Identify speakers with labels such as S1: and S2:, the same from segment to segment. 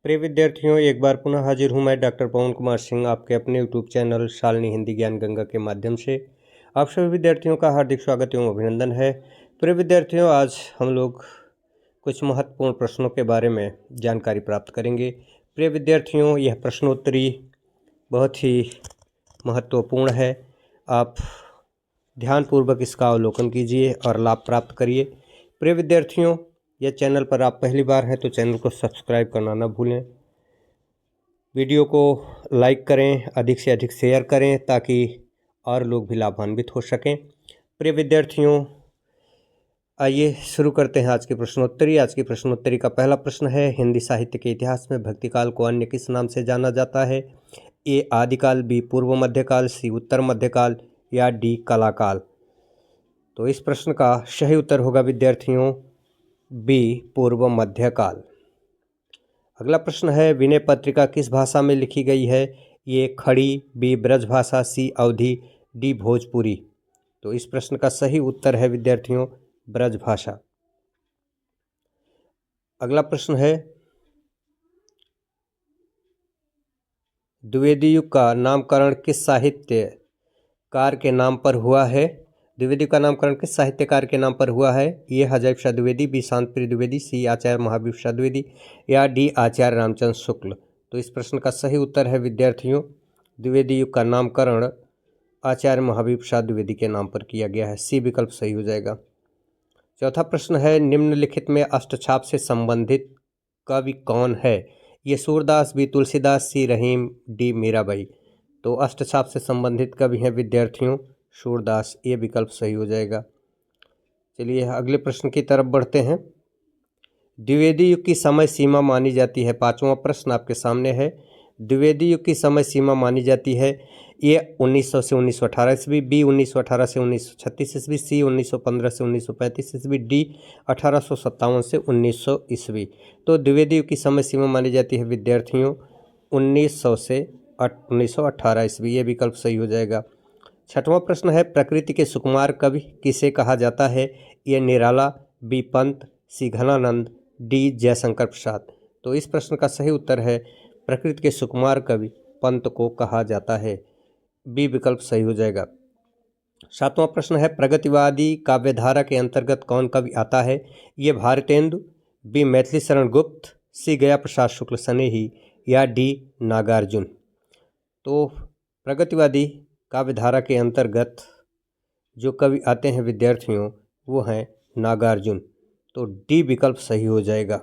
S1: प्रिय विद्यार्थियों, एक बार पुनः हाजिर हूँ मैं डॉक्टर पवन कुमार सिंह आपके अपने यूट्यूब चैनल शालिनी हिंदी ज्ञान गंगा के माध्यम से। आप सभी विद्यार्थियों का हार्दिक स्वागत एवं अभिनंदन है। प्रिय विद्यार्थियों, आज हम लोग कुछ महत्वपूर्ण प्रश्नों के बारे में जानकारी प्राप्त करेंगे। प्रिय विद्यार्थियों, यह प्रश्नोत्तरी बहुत ही महत्वपूर्ण है। आप ध्यानपूर्वक इसका अवलोकन कीजिए और लाभ प्राप्त करिए। प्रिय विद्यार्थियों, यह चैनल पर आप पहली बार हैं तो चैनल को सब्सक्राइब करना न भूलें। वीडियो को लाइक करें, अधिक से अधिक शेयर करें ताकि और लोग भी लाभान्वित हो सकें। प्रिय विद्यार्थियों, आइए शुरू करते हैं आज की प्रश्नोत्तरी। आज की प्रश्नोत्तरी का पहला प्रश्न है, हिंदी साहित्य के इतिहास में भक्तिकाल को अन्य किस नाम से जाना जाता है? ए आदिकाल, बी पूर्व मध्यकाल, सी उत्तर मध्यकाल या डी कलाकाल। तो इस प्रश्न का सही उत्तर होगा विद्यार्थियों बी पूर्व मध्यकाल। अगला प्रश्न है, विनय पत्रिका किस भाषा में लिखी गई है? ये खड़ी, बी ब्रजभाषा, सी अवधी, डी भोजपुरी। तो इस प्रश्न का सही उत्तर है विद्यार्थियों ब्रजभाषा। अगला प्रश्न है, द्विवेदी युग का नामकरण किस साहित्यकार के नाम पर हुआ है? द्विवेदी का नामकरण किस साहित्यकार के नाम पर हुआ है? ये हज़ैब शाह द्विवेदी, बी शांतिप्रिय द्विवेदी, सी आचार्य महावीर शाह द्विवेदी या डी आचार्य रामचंद्र शुक्ल। तो इस प्रश्न का सही उत्तर है विद्यार्थियों द्विवेदी युग का नामकरण आचार्य महावीर शाह द्विवेदी के नाम पर किया गया है। सी विकल्प सही हो जाएगा। चौथा प्रश्न है, निम्नलिखित में अष्टछाप से संबंधित कवि कौन है? ये सूरदास, बी तुलसीदास, सी रहीम, डी मीराबाई। तो अष्टछाप से संबंधित कवि हैं विद्यार्थियों सूरदास। ये विकल्प सही हो जाएगा। चलिए अगले प्रश्न की तरफ बढ़ते हैं। द्विवेदी युग की समय सीमा मानी जाती है। पांचवा प्रश्न आपके सामने है, द्विवेदी युग की समय सीमा मानी जाती है। ए 1900 से 1918 ईस्वी, बी 1918 से 1936 ईस्वी, सी 1915 से 1935 ईस्वी, डी 1857 से 1900 ईस्वी। तो द्विवेदी युग की समय सीमा मानी जाती है विद्यार्थियों 1900 से 1918 ईस्वी। ये विकल्प सही हो जाएगा। छठवां प्रश्न है, प्रकृति के सुकुमार कवि किसे कहा जाता है? ये निराला, बी पंत, सी घनानंद, डी जयशंकर प्रसाद। तो इस प्रश्न का सही उत्तर है, प्रकृति के सुकुमार कवि पंत को कहा जाता है। बी विकल्प सही हो जाएगा। सातवां प्रश्न है, प्रगतिवादी काव्यधारा के अंतर्गत कौन कवि आता है? ये भारतेंदु, बी मैथिली शरण गुप्त, सी गया प्रसाद शुक्ल स्नेही या डी नागार्जुन। तो प्रगतिवादी काव्यधारा के अंतर्गत जो कवि आते हैं विद्यार्थियों वो हैं नागार्जुन। तो डी विकल्प सही हो जाएगा।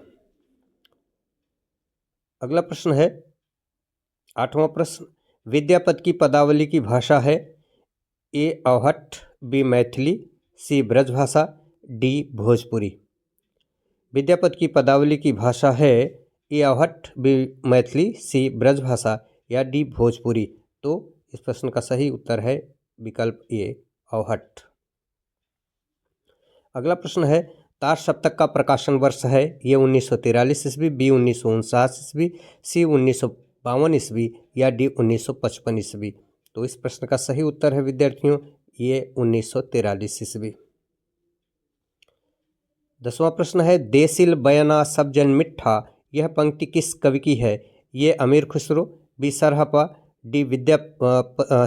S1: अगला प्रश्न है, आठवां प्रश्न, विद्यापति की पदावली की भाषा है? ए अवहट्ठ, बी मैथिली, सी ब्रजभाषा, डी भोजपुरी। विद्यापति की पदावली की भाषा है ए अवहट्ठ, बी मैथिली, सी ब्रजभाषा या डी भोजपुरी। तो इस प्रश्न का सही उत्तर है विकल्प ए अवहट्ठ। अगला प्रश्न है, तार सप्तक का प्रकाशन वर्ष है? ये 1943 ईस्वी, बी 1959 ईस्वी, सी 1952 ईस्वी या डी 1955 ईस्वी। तो इस प्रश्न का सही उत्तर है विद्यार्थियों ये 1943 ईस्वी। 10वां प्रश्न है, देसिल बयाना सब जन मिठा, यह पंक्ति किस कवि की है? ये Amir Khusro, B Sarahpa, D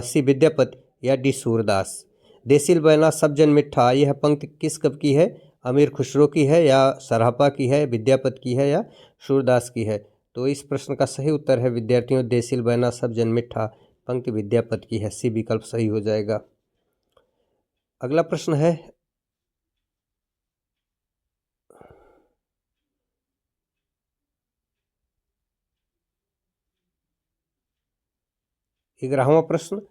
S1: C Vidyapati या डी सूरदास। देसिल बयाना सब जन मिठा, यह पंक्ति किस कवि की है? अमीर खुसरो की है या सरहपा की है, विद्यापति की है या सूरदास की है? तो इस प्रश्न का सही उत्तर है विद्यार्थियों देसिल बयाना सब जन मिठा पंक्ति विद्यापति की है। सी विकल्प सही हो जाएगा। अगला प्रश्न है, ग्यारहवां प्रश्न,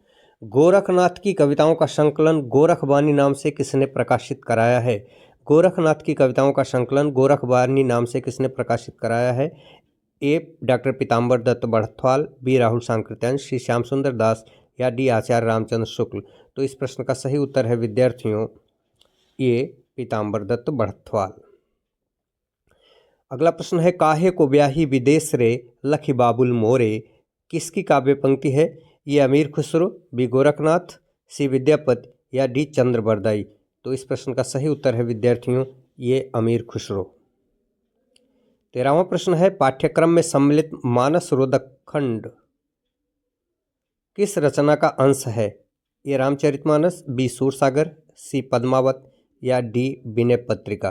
S1: गोरखनाथ की कविताओं का संकलन गोरखवाणी नाम से किसने प्रकाशित कराया है? गोरखनाथ की कविताओं का संकलन गोरखवाणी नाम से किसने प्रकाशित कराया है? ए डॉक्टर पीताम्बर दत्त बढ़थवाल, बी राहुल सांकृत्यायन, सी श्याम सुंदर दास या डी आचार्य रामचंद्र शुक्ल। तो इस प्रश्न का सही उत्तर है विद्यार्थियों ये पीताम्बर दत्त बढ़थवाल। अगला प्रश्न है, काहे को ब्याही विदेश रे लखी बाबुल मोरे, किसकी काव्य पंक्ति है? ये अमीर खुसरो, बी गोरखनाथ, सी विद्यापति या डी चंद्र बरदाई। तो इस प्रश्न का सही उत्तर है विद्यार्थियों ये अमीर खुसरो। 13वां प्रश्न है, पाठ्यक्रम में सम्मिलित मानसरोधक खंड किस रचना का अंश है? ए रामचरितमानस, बी सूरसागर, सी पद्मावत या डी विनय पत्रिका।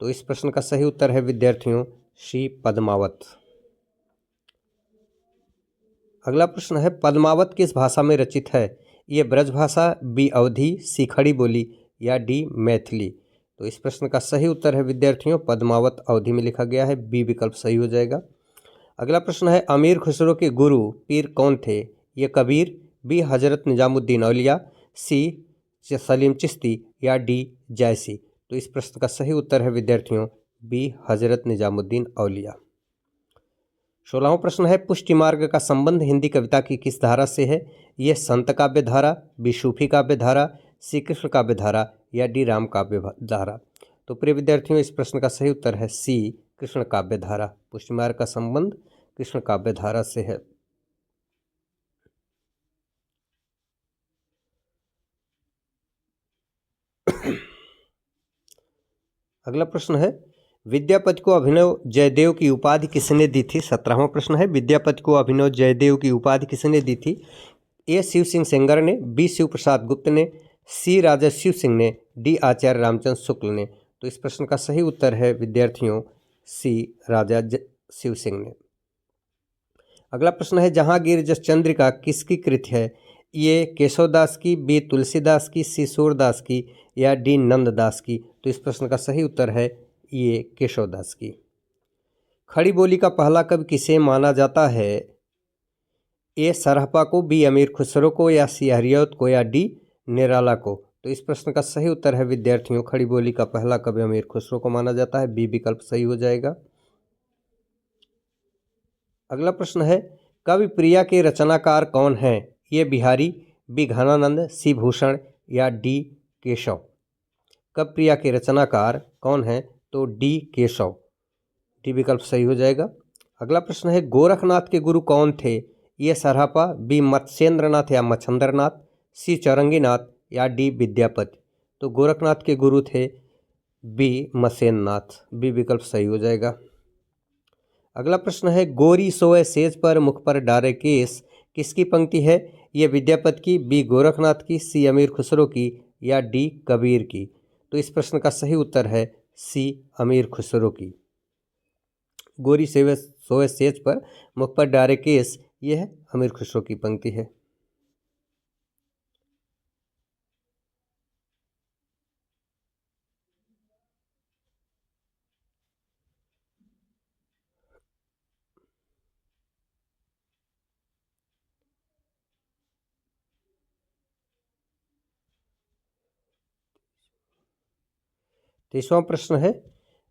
S1: तो इस प्रश्न का सही उत्तर है विद्यार्थियों सी पद्मावत। अगला प्रश्न है, पद्मावत किस भाषा में रचित है? ये ब्रज भाषा, बी अवधी, सी खड़ी बोली या डी मैथिली। तो इस प्रश्न का सही उत्तर है विद्यार्थियों पद्मावत अवधी में लिखा गया है, बी विकल्प सही हो जाएगा। अगला प्रश्न है, अमीर खुसरो के गुरु पीर कौन थे? ये कबीर, बी हजरत निजामुद्दीन औलिया, सी सलीम चिश्ती या डी जैसी। तो इस प्रश्न का सही उत्तर है विद्यार्थियों बी हजरत निजामुद्दीन औलिया। 16वां प्रश्न है, पुष्टि मार्ग का संबंध हिंदी कविता की किस धारा से है? ये संत काव्य धारा, बी सूफी काव्य धारा, सी कृष्ण काव्य धारा या डी राम काव्य धारा। तो प्रिय विद्यार्थियों इस प्रश्न का सही उत्तर है सी कृष्ण काव्य धारा। पुष्टि मार्ग का संबंध कृष्ण काव्य धारा से है। अगला प्रश्न है, विद्यापति को अभिनव जयदेव की उपाधि किसने दी थी? 17वां प्रश्न है, विद्यापति को अभिनव जयदेव की उपाधि किसने दी थी? ए शिव सिंह सेंगर ने, बी शिव प्रसाद गुप्त ने, सी राजा शिव सिंह ने, डी आचार्य रामचंद्र शुक्ल ने। तो इस प्रश्न का सही उत्तर है विद्यार्थियों सी राजा शिव सिंह ने। अगला प्रश्न है, जहांगीर जस चंद्रिका किसकी कृति है? ये केशवदास की, बी तुलसीदास की, सी सूरदास की या डी नंददास की। तो इस प्रश्न का सही उत्तर है ये केशवदास की। खड़ी बोली का पहला कवि किसे माना जाता है? ए सरहपा को, बी अमीर खुसरो को या सी हरियौत को या डी निराला को। तो इस प्रश्न का सही उत्तर है विद्यार्थियों खड़ी बोली का पहला कवि अमीर खुसरो को माना जाता है, बी विकल्प सही हो जाएगा। अगला प्रश्न है, कवि प्रिया के रचनाकार कौन हैं? ये बिहारी, बी घनानंद, सी भूषण या डी केशव। कवि प्रिया के रचनाकार कौन हैं? तो डी केशव, डी विकल्प सही हो जाएगा। अगला प्रश्न है, गोरखनाथ के गुरु कौन थे? ये सरहपा, बी मत्स्येंद्रनाथ या मच्छंद्रनाथ, सी चौरंगीनाथ या डी विद्यापति। तो गोरखनाथ के गुरु थे बी मत्स्येंद्रनाथ, बी विकल्प सही हो जाएगा। अगला प्रश्न है, गोरी सोए सेज पर मुख पर डारे केस किसकी पंक्ति है? ये विद्यापति की, बी गोरखनाथ की, सी अमीर खुसरो की या डी कबीर की। तो इस प्रश्न का सही उत्तर है सी अमीर खुसरो की। गोरी सोए सेज पर मुख पर डारे केस, यह अमीर खुसरो की पंक्ति है। तीसवां प्रश्न है,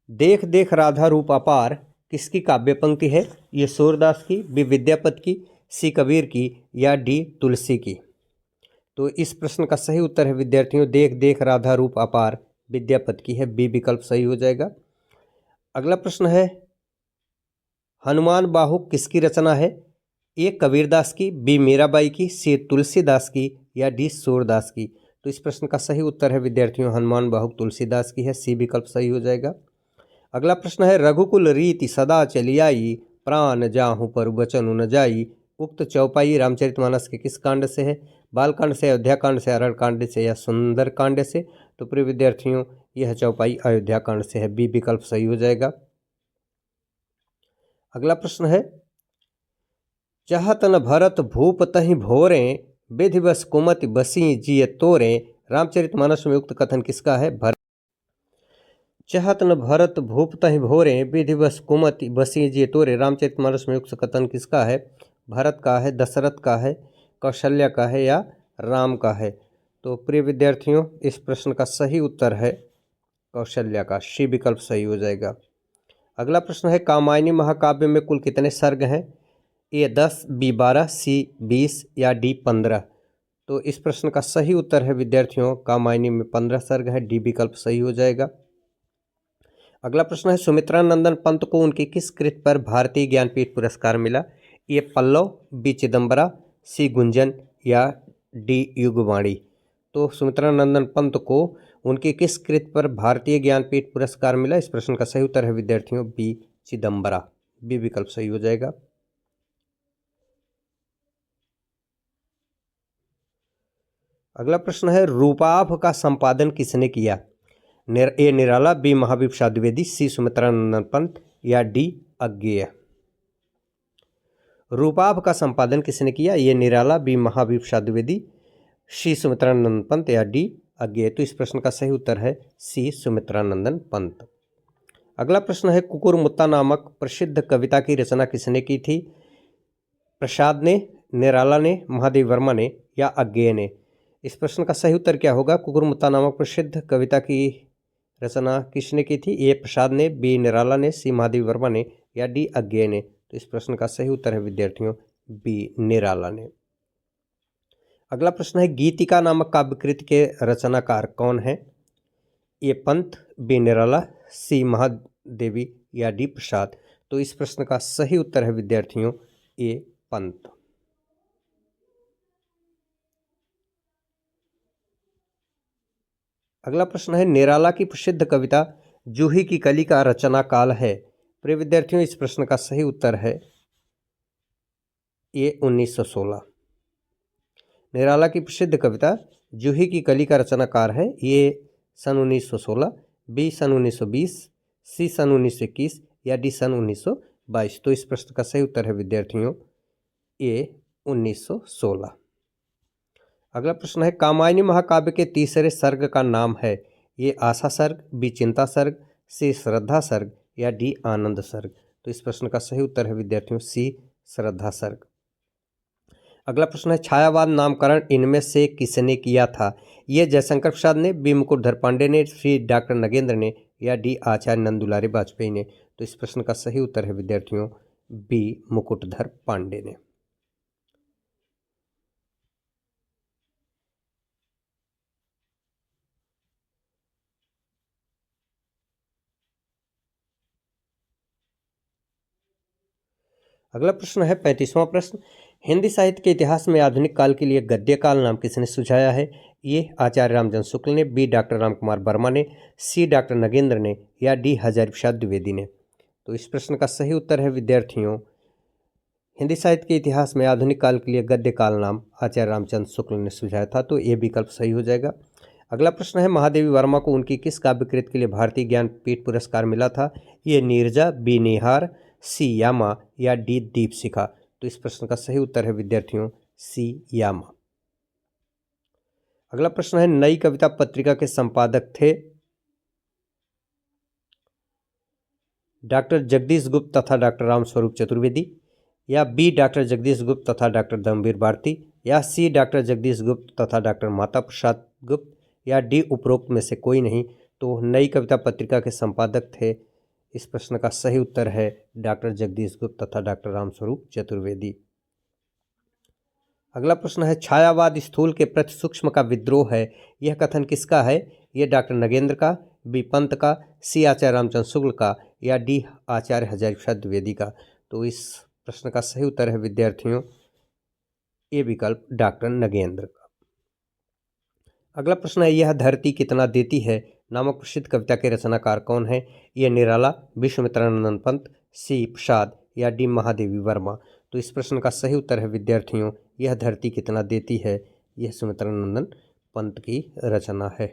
S1: देख देख राधा रूप अपार किसकी काव्य पंक्ति है? ये सूरदास की, बी विद्यापति की, सी कबीर की या डी तुलसी की। तो इस प्रश्न का सही उत्तर है विद्यार्थियों देख देख राधा रूप अपार विद्यापति की है, बी विकल्प सही हो जाएगा। अगला प्रश्न है, हनुमान बाहुक किसकी रचना है? ए कबीरदास की, बी मीराबाई की, सी तुलसीदास की या डी सूरदास की। तो इस प्रश्न का सही उत्तर है विद्यार्थियों हनुमान बाहुक तुलसीदास की है, सी विकल्प सही हो जाएगा। अगला प्रश्न है, रघुकुल रीति सदा चली आई प्राण जाहू पर बचन न जाई उक्त चौपाई रामचरितमानस के किस कांड से है? बालकांड से, अयोध्या कांड से, अरण्य कांड से या सुंदर कांड से। तो प्रिय विद्यार्थियों यह चौपाई अयोध्या कांड से है, बी विकल्प सही हो जाएगा। अगला प्रश्न है, चाहत न भरत भूप तहि भोरें विधिवश कुमति बसी जिय तोरें रामचरितमानस में उक्त कथन किसका है? भरत। चाहत न भरत भूप तहि भोरें विधिवश कुमति बसी जिय तोरे रामचरितमानस में उक्त कथन किसका है? भरत का है, दशरथ का है, कौशल्या का है या राम का है। तो प्रिय विद्यार्थियों इस प्रश्न का सही उत्तर है कौशल्या का, सी विकल्प सही हो जाएगा। अगला प्रश्न है, कामायनी महाकाव्य में कुल कितने सर्ग हैं? ए 10, बी 12, सी 20 या डी 15। तो इस प्रश्न का सही उत्तर है विद्यार्थियों कामायनी में 15 सर्ग है, डी विकल्प सही हो जाएगा। अगला प्रश्न है, सुमित्रा नंदन पंत को उनकी किस कृति पर भारतीय ज्ञानपीठ पुरस्कार मिला? ए पल्लव, बी चिदम्बरा, सी गुंजन या डी युगवाणी। तो सुमित्रा नंदन पंत को उनकी किस कृति पर भारतीय ज्ञानपीठ पुरस्कार मिला? इस प्रश्न का सही उत्तर है विद्यार्थियों बी चिदम्बरा, बी विकल्प सही हो जाएगा। अगला प्रश्न है रूपाभ का संपादन किसने किया? ए निराला, बी महावीर प्रसाद द्विवेदी, सी सुमित्रा नंदन पंत या डी अज्ञेय। रूपाभ का संपादन किसने किया? ये निराला, बी महावीर प्रसाद द्विवेदी, सी सुमित्रा नंदन पंत या डी अज्ञेय। तो इस प्रश्न का सही उत्तर है सी सुमित्रा नंदन पंत। अगला प्रश्न है कुकुरमुत्ता नामक प्रसिद्ध कविता की रचना किसने की थी? प्रसाद ने, निराला ने, महादेवी वर्मा ने या अज्ञेय ने। इस प्रश्न का सही उत्तर क्या होगा? कुकुरमुत्ता नामक प्रसिद्ध कविता की रचना किसने की थी? ए प्रसाद ने, बी निराला ने, सी महादेवी वर्मा ने या डी अज्ञेय ने। तो इस प्रश्न का सही उत्तर है विद्यार्थियों बी निराला ने। अगला प्रश्न है गीतिका नामक काव्यकृति के रचनाकार कौन है? ए पंत, बी निराला, सी महादेवी या डी प्रसाद। तो इस प्रश्न का सही उत्तर है विद्यार्थियों ए पंत। अगला प्रश्न है निराला की प्रसिद्ध कविता जूही की कली का रचना काल है? प्रिय विद्यार्थियों इस प्रश्न का सही उत्तर है ए 1916। निराला की प्रसिद्ध कविता जूही की कली का रचनाकार है ये सन 1916, बी सन 1920, सी सन 1921 या डी सन 1922। तो इस प्रश्न का सही उत्तर है विद्यार्थियों ए 1916। अगला प्रश्न है कामायनी महाकाव्य के तीसरे सर्ग का नाम है? ये आशा सर्ग, बी चिंता सर्ग, सी श्रद्धा सर्ग या डी आनंद सर्ग। तो इस प्रश्न का सही उत्तर है विद्यार्थियों सी श्रद्धा सर्ग। अगला प्रश्न है छायावाद नामकरण इनमें से किसने किया था? ये जयशंकर प्रसाद ने, बी मुकुटधर पांडे ने, सी डॉक्टर नगेंद्र ने या डी आचार्य नंदुलारे वाजपेयी ने। तो इस प्रश्न का सही उत्तर है विद्यार्थियों बी मुकुटधर पांडे ने। अगला प्रश्न है 35वां प्रश्न हिंदी साहित्य के इतिहास में आधुनिक काल के लिए गद्य काल नाम किसने सुझाया है? ये आचार्य रामचंद्र शुक्ल ने, बी डॉक्टर रामकुमार वर्मा ने, सी डॉक्टर नगेंद्र ने या डी हजारी प्रसाद द्विवेदी ने। तो इस प्रश्न का सही उत्तर है विद्यार्थियों हिंदी साहित्य के इतिहास में आधुनिक काल के लिए गद्य काल नाम आचार्य रामचंद्र शुक्ल ने सुझाया था। तो ये विकल्प सही हो जाएगा। अगला प्रश्न है महादेवी वर्मा को उनकी किस काव्यकृत के लिए भारतीय ज्ञानपीठ पुरस्कार मिला था? ये नीरजा, बी निहार, सी यामा या डी दीपशिखा। तो इस प्रश्न का सही उत्तर है विद्यार्थियों सी यामा। अगला प्रश्न है नई कविता पत्रिका के संपादक थे डॉक्टर जगदीश गुप्त तथा डॉक्टर रामस्वरूप चतुर्वेदी या बी डॉक्टर जगदीश गुप्त तथा डॉक्टर धर्मवीर भारती या सी डॉक्टर जगदीश गुप्त तथा डॉक्टर माता प्रसाद गुप्त या डी उपरोक्त में से कोई नहीं। तो नई कविता पत्रिका के संपादक थे। इस प्रश्न का सही उत्तर है डॉक्टर जगदीश गुप्त तथा डॉक्टर रामस्वरूप चतुर्वेदी। अगला प्रश्न है छायावाद स्थूल के प्रति सूक्ष्म का विद्रोह है, यह कथन किसका है? ये डॉक्टर नगेंद्र का, बी पंत का, सी आचार्य रामचंद्र शुक्ल का या डी आचार्य हजारी प्रसाद द्विवेदी का। तो इस प्रश्न का सही उत्तर है विद्यार्थियों ए विकल्प डॉक्टर नगेंद्र का। अगला प्रश्न है यह धरती कितना देती है नामक प्रसिद्ध कविता के रचनाकार कौन है? ये निराला, बी सुमित्रा नंदन पंत, सी प्रसाद या डी महादेवी वर्मा। तो इस प्रश्न का सही उत्तर है विद्यार्थियों यह धरती कितना देती है, यह सुमित्रा नंदन पंत की रचना है।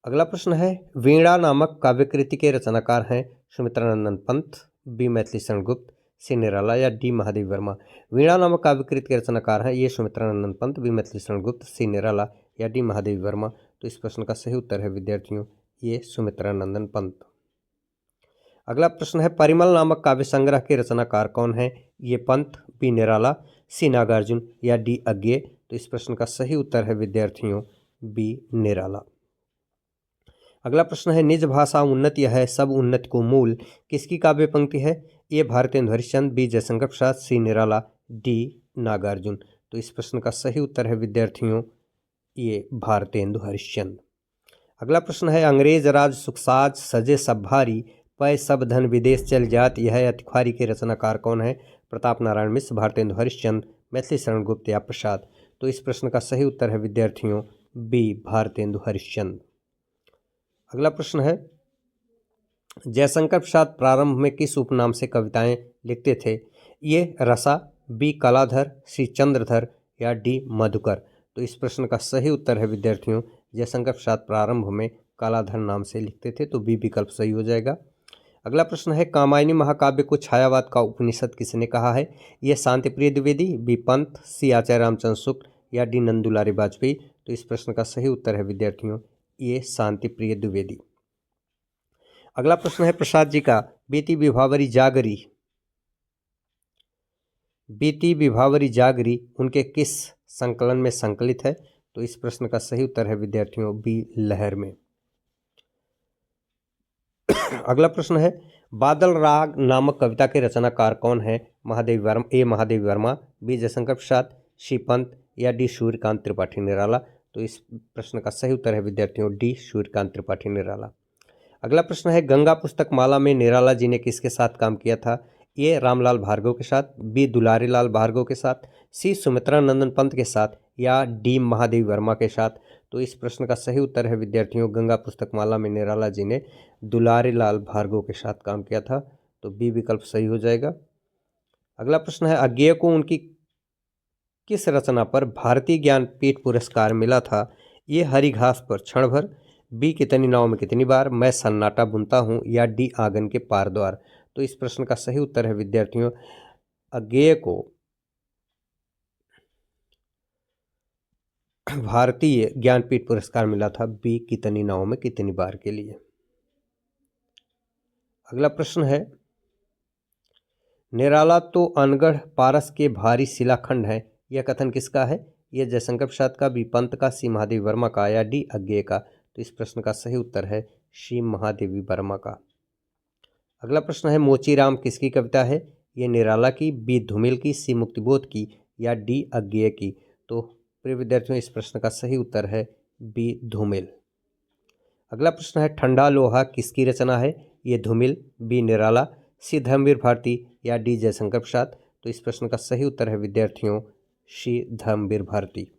S1: अगला प्रश्न है वीणा नामक काव्यकृति के रचनाकार हैं सुमित्रा नंदन पंत, बी मैथिली शरण गुप्त, सी निराला या डी महादेवी वर्मा। वीणा नामक काव्यकृति के रचनाकार हैं ये सुमित्रा नंदन पंत, बी मैथिली शरण गुप्त, सी निराला या डी महादेवी वर्मा। तो इस प्रश्न का सही उत्तर है विद्यार्थियों ये सुमित्रा नंदन पंत। अगला प्रश्न है परिमल नामक काव्य संग्रह के रचनाकार कौन है? ये पंत, बी निराला, सी नागार्जुन या डी अज्ञेय। तो इस प्रश्न का सही उत्तर है विद्यार्थियों बी निराला। अगला प्रश्न है निज भाषा उन्नति है सब उन्नति को मूल किसकी काव्य पंक्ति है? ए भारतेंदु हरिश्चंद्र, बी जयशंकर प्रसाद, सी निराला, डी नागार्जुन। तो इस प्रश्न का सही उत्तर है विद्यार्थियों ये भारतेंदु हरिश्चंद्र। अगला प्रश्न है अंग्रेज राज सुखसाज सजे सब भारी पै सब धन विदेश चल जात यह अति ख्वारी के रचनाकार कौन है? प्रताप नारायण मिश्र, भारतेंदु हरिश्चंद्र, मैथिली शरण गुप्त या प्रसाद। तो इस प्रश्न का सही उत्तर है विद्यार्थियों बी भारतेंदु हरिश्चंद्र। अगला प्रश्न है जयशंकर प्रसाद प्रारंभ में किस उपनाम से कविताएं लिखते थे? ये रसा, बी कलाधर, सी चंद्रधर या डी मधुकर। तो इस प्रश्न का सही उत्तर है विद्यार्थियों, जयशंकर प्रसाद प्रारंभ में कलाधर नाम से लिखते थे, तो बी विकल्प सही हो जाएगा। अगला प्रश्न है, कामायनी महाकाव्य को छायावाद का उपनिषद किसने कहा है? यह शांतिप्रिय द्विवेदी, बी पंत, सी आचार्य रामचंद्र शुक्ल या डी नंदुलारी वाजपेयी। तो इस प्रश्न का सही उत्तर है विद्यार्थियों, ये शांतिप्रिय द्विवेदी। अगला प्रश्न है, प्रसाद जी का बीती विभावरी जागरी उनके किस संकलन में संकलित है? तो इस प्रश्न का सही उत्तर है विद्यार्थियों, बी लहर में। अगला प्रश्न है, बादल राग नामक कविता के रचनाकार कौन है? महादेवी वर्मा, ए महादेवी वर्मा, बी जयशंकर प्रसाद, सी पंत या डी सूर्यकांत त्रिपाठी निराला। तो इस प्रश्न का सही उत्तर है विद्यार्थियों, डी सूर्यकांत त्रिपाठी निराला। अगला प्रश्न है, गंगा पुस्तक माला में निराला जी ने किसके साथ काम किया था? ए रामलाल भार्गव के साथ, बी दुलारी लाल भार्गव के साथ, सी सुमित्रा नंदन पंत के साथ या डी महादेवी वर्मा के साथ। तो इस प्रश्न का सही उत्तर है विद्यार्थियों, गंगा पुस्तक माला में निराला जी ने दुलारी लाल भार्गव के साथ काम किया था, तो बी विकल्प सही हो जाएगा। अगला प्रश्न है, अज्ञेय को उनकी किस रचना पर भारतीय ज्ञानपीठ पुरस्कार मिला था? ये हरी घास पर क्षण भर, बी कितनी नाव में कितनी बार, मैं सन्नाटा बुनता हूँ या डी आंगन के पार द्वार। तो इस प्रश्न का सही उत्तर है विद्यार्थियों, अज्ञेय को भारतीय ज्ञानपीठ पुरस्कार मिला था, बी कितनी नाव में कितनी बार के लिए। अगला प्रश्न है, निराला तो अनगढ़ पारस के भारी शिलाखंड है, यह कथन किसका है? यह जयशंकर प्रसाद का, बी पंत का, सी महादेवी वर्मा का या डी अज्ञेय का। तो इस प्रश्न का सही उत्तर है सी महादेवी वर्मा का। अगला प्रश्न है, मोचीराम किसकी कविता है? ये निराला की, बी धूमिल की, सी मुक्तिबोध की या डी अज्ञेय की। तो प्रिय विद्यार्थियों, इस प्रश्न का सही उत्तर है बी धूमिल। अगला प्रश्न है, ठंडा लोहा किसकी रचना है? ये धूमिल, बी निराला, सी धर्मवीर भारती या डी जयशंकर प्रसाद। तो इस प्रश्न का सही उत्तर है विद्यार्थियों, सी धर्मवीर भारती।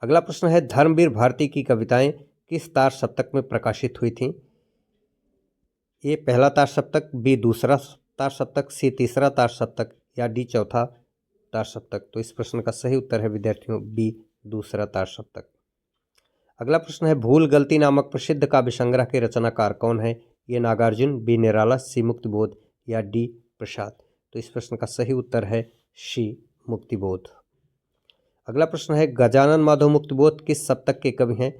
S1: अगला प्रश्न है, धर्मवीर भारती की कविताएं किस तार सप्तक में प्रकाशित हुई थीं? ए पहला तार सप्तक, बी दूसरा तार सप्तक, सी तीसरा तार सप्तक या डी चौथा तार सप्तक। तो इस प्रश्न का सही उत्तर है विद्यार्थियों, बी दूसरा तार सप्तक। अगला प्रश्न है, भूल गलती नामक प्रसिद्ध काव्य संग्रह के रचनाकार कौन है? ये नागार्जुन, बी निराला, सी मुक्तिबोध या डी प्रसाद। तो इस प्रश्न का सही उत्तर है सी मुक्तिबोध। अगला प्रश्न है, गजानन माधव मुक्तिबोध किस सप्तक के कवि हैं?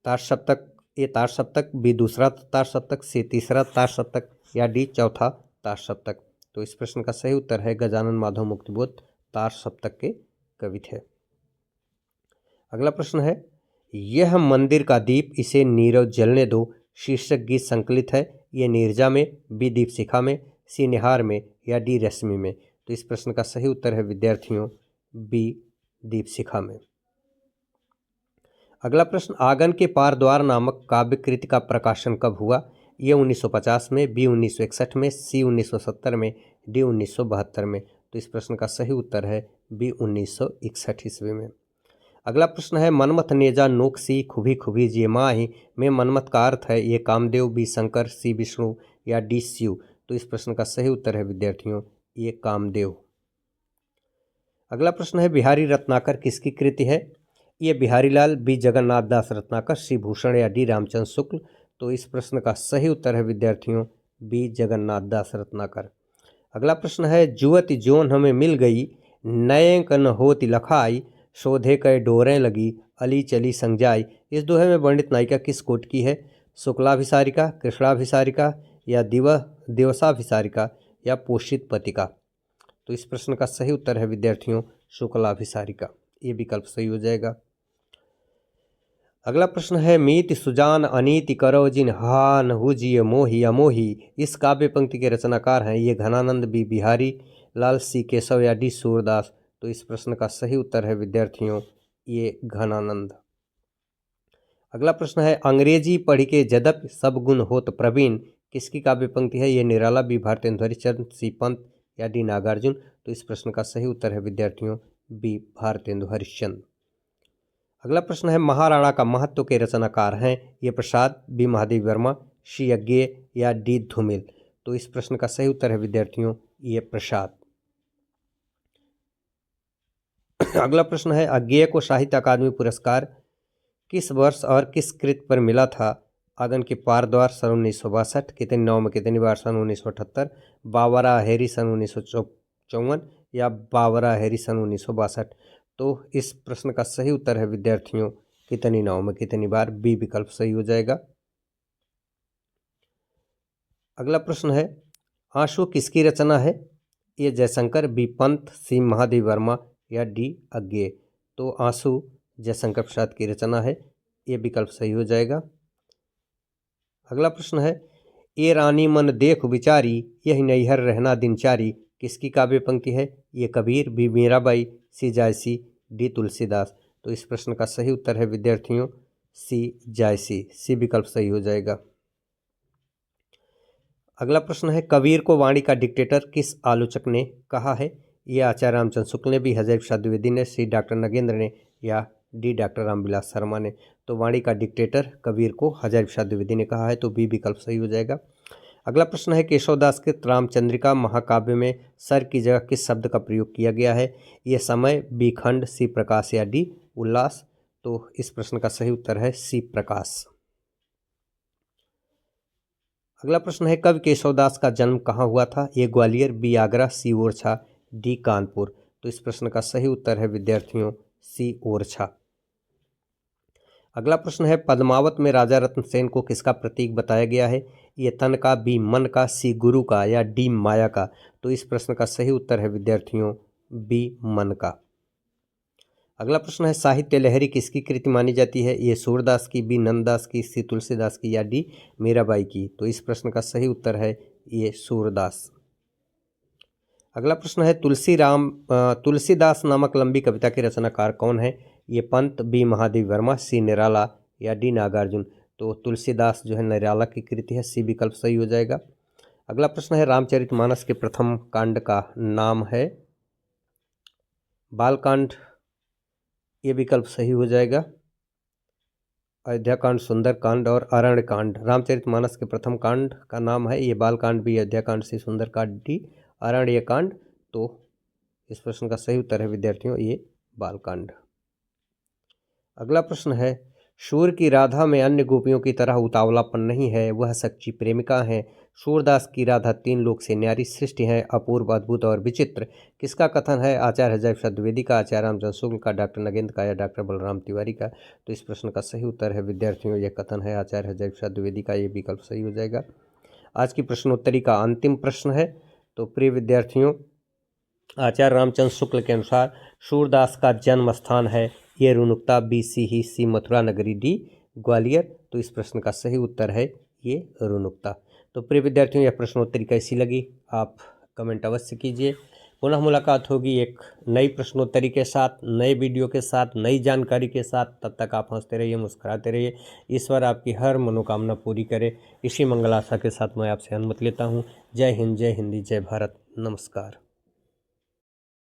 S1: तार सप्तक, ए तार सप्तक, बी दूसरा तार सप्तक, सी तीसरा तार सप्तक या डी चौथा तार सप्तक। तो इस प्रश्न का सही उत्तर है गजानन माधव मुक्तिबोध तार सप्तक के कवि थे। अगला प्रश्न है, यह मंदिर का दीप, इसे नीरव जलने दो शीर्षक गीत संकलित है, ये नीरजा में, बी दीपशिखा में, सी निहार में या डी रश्मि में। तो इस प्रश्न का सही उत्तर है विद्यार्थियों, बी दीपशिखा में। अगला प्रश्न, आंगन के पार द्वार नामक काव्य कृति का प्रकाशन कब हुआ? ये 1950 में, बी 1961 में, सी 1970 में, डी 1972 में। तो इस प्रश्न का सही उत्तर है बी 1961 ईस्वी में। अगला प्रश्न है, मनमथ नेजा नोक सी खुभी खुभी जे माही में मनमथ का अर्थ है ये कामदेव, बी शंकर, सी विष्णु या डी शिव। तो इस प्रश्न का सही उत्तर है विद्यार्थियों, ये कामदेव। अगला प्रश्न है, बिहारी रत्नाकर किसकी कृति है? ये बिहारी लाल, बी जगन्नाथ दास रत्नाकर, सी भूषण या डी रामचंद्र शुक्ल। तो इस प्रश्न का सही उत्तर है विद्यार्थियों, बी जगन्नाथ दास रत्नाकर। अगला प्रश्न है, जुवति जोन हमें मिल गई, नए कन होती लखाई, शोधे कई डोरें लगी, अली चली संजाई। इस दोहे में वर्णित नायिका किस कोट की है? शुक्लाभिसारिका, कृष्णाभिसारिका या दिवसाभिसारिका या पोषित पतिका। तो इस प्रश्न का सही उत्तर है विद्यार्थियों, शुक्लाभिसारिका, ये विकल्प सही हो जाएगा। अगला प्रश्न है, मीति सुजान अनीति करो जिन हान हुजिय मोही अमोही। इस काव्य पंक्ति के रचनाकार हैं ये घनानंद, बी बिहारी लाल, सी केशव या डी सूरदास। तो इस प्रश्न का सही उत्तर है विद्यार्थियों, ये घनानंद। अगला प्रश्न है, अंग्रेजी पढ़ी के जदप सब गुण होत प्रवीण किसकी काव्य पंक्ति है? ये निराला, बी भारतेंदु हरिश्चंद्र, सी पंत या डी नागार्जुन। तो इस प्रश्न का सही उत्तर है विद्यार्थियों, बी भारतेंदु हरिश्चंद्र। अगला प्रश्न है, महाराणा का महत्व के रचनाकार हैं ये प्रसाद, बी महादेवी वर्मा, सी अज्ञेय या डी धूमिल। तो इस प्रश्न का सही उत्तर है विद्यार्थियों ये प्रसाद। अगला प्रश्न है अज्ञेय को साहित्य अकादमी पुरस्कार किस वर्ष और किस कृत पर मिला था? आंगन के पार द्वार सन 1962, कितनी नाव में कितनी बार सन 1978, बावरा हेरी सन 1954 या बावरा हेरी सन 1962। तो इस प्रश्न का सही उत्तर है विद्यार्थियों कितनी नाव में कितनी बार, बी विकल्प सही हो जाएगा। अगला प्रश्न है आंसू किसकी रचना है? ए जयशंकर, बी पंत, सी महादेव वर्मा या डी अज्ञेय। तो आंसू जयशंकर प्रसाद की रचना है, ये विकल्प सही हो जाएगा। अगला प्रश्न है ए रानी मन देख विचारी यही नैहर रहना दिनचारी किसकी काव्य पंक्ति है? ये कबीर, बी मीराबाई, सी जायसी, डी तुलसीदास। तो इस प्रश्न का सही उत्तर है विद्यार्थियों सी जायसी, सी विकल्प सही हो जाएगा। अगला प्रश्न है कबीर को वाणी का डिक्टेटर किस आलोचक ने कहा है? ये आचार्य रामचंद्र शुक्ल ने, बी हज़ारी प्रसाद द्विवेदी ने, सी डॉक्टर नगेंद्र ने या डी डॉक्टर रामविलास शर्मा ने। तो वाणी का डिक्टेटर कबीर को हज़ारी प्रसाद द्विवेदी ने कहा है, तो बी विकल्प सही हो जाएगा। अगला प्रश्न है केशवदास के रामचंद्रिका महाकाव्य में सर की जगह किस शब्द का प्रयोग किया गया है? ये समय, बी खंड, सी प्रकाश या डी उल्लास। तो इस प्रश्न का सही उत्तर है सी प्रकाश। अगला प्रश्न है कवि केशवदास का जन्म कहाँ हुआ था? ए ग्वालियर, बी आगरा, सी ओरछा, डी कानपुर। तो इस प्रश्न का सही उत्तर है विद्यार्थियों सी ओरछा। अगला प्रश्न है पद्मावत में राजा रत्न सेन को किसका प्रतीक बताया गया है? ये तन का, बी मन का, सी गुरु का या डी माया का। तो इस प्रश्न का सही उत्तर है विद्यार्थियों बी मन का। अगला प्रश्न है साहित्य लहरी किसकी कृति मानी जाती है? ये सूरदास की, बी नंददास की, सी तुलसीदास की या डी मीराबाई की। तो इस प्रश्न का सही उत्तर है ये सूरदास। अगला प्रश्न है तुलसीदास नामक लंबी कविता के रचनाकार कौन है? ये पंत, बी महादेव वर्मा, सी निराला या डी नागार्जुन। तो तुलसीदास जो है निराला की कृति है, सी विकल्प सही हो जाएगा। अगला प्रश्न है रामचरितमानस के प्रथम कांड का नाम है बालकांड, ये विकल्प सही हो जाएगा। अयोध्याकांड, सुंदरकांड और अरण्यकांड। रामचरितमानस के प्रथम कांड का नाम है ये बालकांड, बी अयोध्याकांड, सी सुंदरकांड, डी अरण्यकांड। तो इस प्रश्न का सही उत्तर है विद्यार्थियों ये बालकांड। अगला प्रश्न है सूर की राधा में अन्य गोपियों की तरह उतावलापन नहीं है, वह सच्ची प्रेमिका है। सूरदास की राधा तीन लोक से न्यारी सृष्टि है, अपूर्व, अद्भुत और विचित्र। किसका कथन है? आचार्य हज़ारी प्रसाद द्विवेदी का, आचार्य रामचंद्र शुक्ल का, डॉक्टर नगेंद्र का या डॉक्टर बलराम तिवारी का। तो इस प्रश्न का सही उत्तर है विद्यार्थियों यह कथन है आचार्य हज़ारी प्रसाद द्विवेदी का, ये विकल्प सही हो जाएगा। आज की प्रश्नोत्तरी का अंतिम प्रश्न है। तो प्रिय विद्यार्थियों आचार्य रामचंद्र शुक्ल के अनुसार सूरदास का जन्म स्थान है ये रुनुक्ता, बी सी ही, सी मथुरा नगरी, डी ग्वालियर। तो इस प्रश्न का सही उत्तर है ये रुनुक्ता। तो प्रिय विद्यार्थियों यह प्रश्नोत्तरी कैसी लगी आप कमेंट अवश्य कीजिए। पुनः मुलाकात होगी एक नई प्रश्नोत्तरी के साथ, नए वीडियो के साथ, नई जानकारी के साथ। तब तक आप हंसते रहिए, मुस्कुराते रहिए। ईश्वर आपकी हर मनोकामना पूरी करे। इसी मंगल आशा के साथ मैं आपसे अनुमति लेता हूँ। जय हिंद, जय हिंदी, जय भारत, नमस्कार।